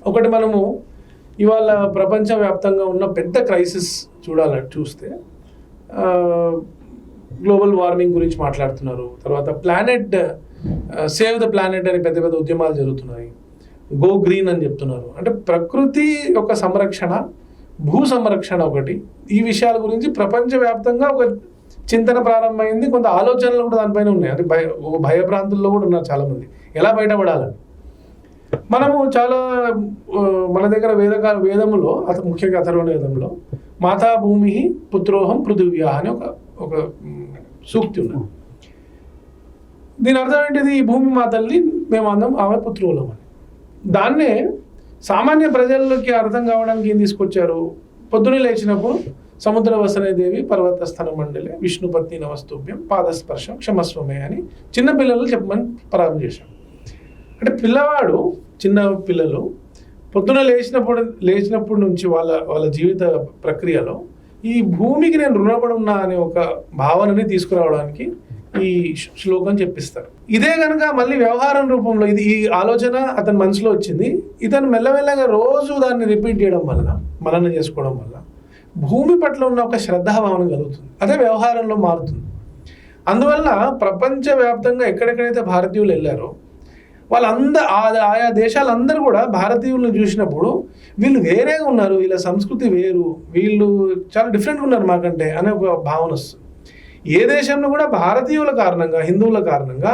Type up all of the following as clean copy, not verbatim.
ఒకటి మనము ఇవాళ ప్రపంచవ్యాప్తంగా ఉన్న పెద్ద క్రైసిస్ చూస్తే గ్లోబల్ వార్మింగ్ గురించి మాట్లాడుతున్నారు. తర్వాత ప్లానెట్ సేవ్ ద ప్లానెట్ అని పెద్ద పెద్ద ఉద్యమాలు జరుగుతున్నాయి. గో గ్రీన్ అని చెప్తున్నారు. అంటే ప్రకృతి యొక్క సంరక్షణ, భూ సంరక్షణ ఒకటి, ఈ విషయాల గురించి ప్రపంచవ్యాప్తంగా ఒక చింతన ప్రారంభమైంది. కొంత ఆలోచనలు కూడా దానిపైన ఉన్నాయి. అంటే భయభ్రాంతుల్లో కూడా ఉన్నారు చాలామంది ఎలా బయటపడాలని. మనము చాలా మన దగ్గర వేదములో ముఖ్యంగా అథర్వణ వేదంలో మాతా భూమి పుత్రోహం పృథివ్యా అని ఒక సూక్తి ఉన్నది. దీని అర్థం ఏంటిది? ఈ భూమి మాతల్ని మేము అందం, ఆమె పుత్రులం అని. దాన్నే సామాన్య ప్రజల్లోకి అర్థం కావడానికి ఏం తీసుకొచ్చారు? పొద్దునే లేచినప్పుడు సముద్ర వసనే దేవి పర్వతస్థన మండలే విష్ణుపత్ని నమస్తుభ్యం పాదస్పర్శం క్షమస్వమే అని చిన్న పిల్లలు చెప్పమని ప్రారంభం చేశాం. అంటే చిన్న పిల్లలు పొద్దున లేచినప్పటి నుంచి వాళ్ళ జీవిత ప్రక్రియలో ఈ భూమికి నేను రుణపడి ఉన్నా అనే ఒక భావనని తీసుకురావడానికి ఈ శ్లోకం చెప్పిస్తారు. ఇదే కనుక మళ్ళీ వ్యవహారం రూపంలో ఈ ఆలోచన అతని మనసులో వచ్చింది. ఇతను మెల్లమెల్లగా రోజు దాన్ని రిపీట్ చేయడం వల్ల, మననం చేసుకోవడం వల్ల భూమి పట్ల ఉన్న ఒక శ్రద్ధాభావన కలుగుతుంది. అదే వ్యవహారంలో మారుతుంది. అందువల్ల ప్రపంచవ్యాప్తంగా ఎక్కడెక్కడైతే భారతీయులు వెళ్ళారో ఆయా దేశాలందరూ కూడా భారతీయులను చూసినప్పుడు వీళ్ళు వేరేగా ఉన్నారు, వీళ్ళ సంస్కృతి వేరు, వీళ్ళు చాలా డిఫరెంట్గా ఉన్నారు మాకంటే అనే ఒక భావన వస్తుంది. ఏ దేశంలో కూడా భారతీయుల కారణంగా, హిందువుల కారణంగా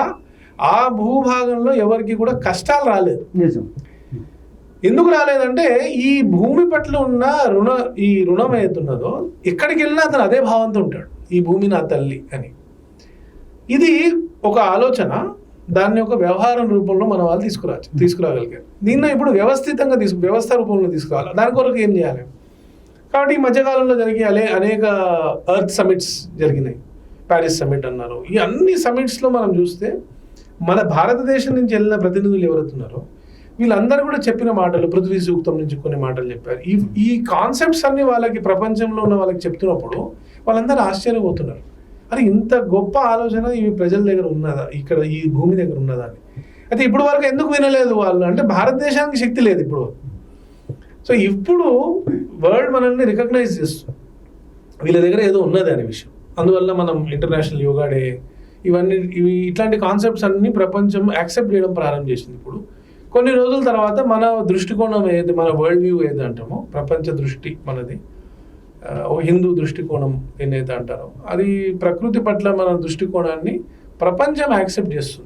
ఆ భూభాగంలో ఎవరికి కూడా కష్టాలు రాలేదు. ఎందుకు రాలేదంటే ఈ భూమి పట్ల ఉన్న రుణం ఏతున్నదో ఎక్కడికి వెళ్ళినా అతను అదే భావంతో ఉంటాడు, ఈ భూమి నా తల్లి అని. ఇది ఒక ఆలోచన. దాన్ని ఒక వ్యవహారం రూపంలో మన వాళ్ళు తీసుకురాగలిగారు. దీన్ని ఇప్పుడు వ్యవస్థితంగా వ్యవస్థ రూపంలో తీసుకురావాలి. దాని కొరకు ఏం చేయాలి? కాబట్టి ఈ మధ్యకాలంలో జరిగే అనేక ఎర్త్ సమిట్స్ జరిగినాయి. ప్యారిస్ సమిట్ అన్నారు. ఈ అన్ని సమిట్స్లో మనం చూస్తే మన భారతదేశం నుంచి వెళ్ళిన ప్రతినిధులు ఎవరుతున్నారో వీళ్ళందరూ కూడా చెప్పిన మాటలు, పృథ్వీ సూక్తం నుంచి కొన్ని మాటలు చెప్పారు. ఈ కాన్సెప్ట్స్ అన్ని వాళ్ళకి ప్రపంచంలో ఉన్న వాళ్ళకి చెప్తున్నప్పుడు వాళ్ళందరూ ఆశ్చర్యపోతున్నారు. అరే ఇంత గొప్ప ఆలోచన ఈ ప్రజల దగ్గర ఉన్నదా, ఇక్కడ ఈ భూమి దగ్గర ఉన్నదా అని. అయితే ఇప్పుడు వరకు ఎందుకు వినలేదు వాళ్ళు అంటే భారతదేశానికి శక్తి లేదు ఇప్పుడు. సో ఇప్పుడు వరల్డ్ మనల్ని రికగ్నైజ్ చేస్తుంది, వీళ్ళ దగ్గర ఏదో ఉన్నది అనే విషయం. అందువల్ల మనం ఇంటర్నేషనల్ యోగా డే ఇట్లాంటి కాన్సెప్ట్స్ అన్ని ప్రపంచం యాక్సెప్ట్ చేయడం ప్రారంభం చేసింది. ఇప్పుడు కొన్ని రోజుల తర్వాత మన దృష్టికోణం ఏది, మన వరల్డ్ వ్యూ ఏది అంటామో, ప్రపంచ దృష్టి మనది, హిందూ దృష్టికోణం ఏదైతే అంటారో అది ప్రకృతి పట్ల మన దృష్టికోణాన్ని ప్రపంచం యాక్సెప్ట్ చేస్తుంది.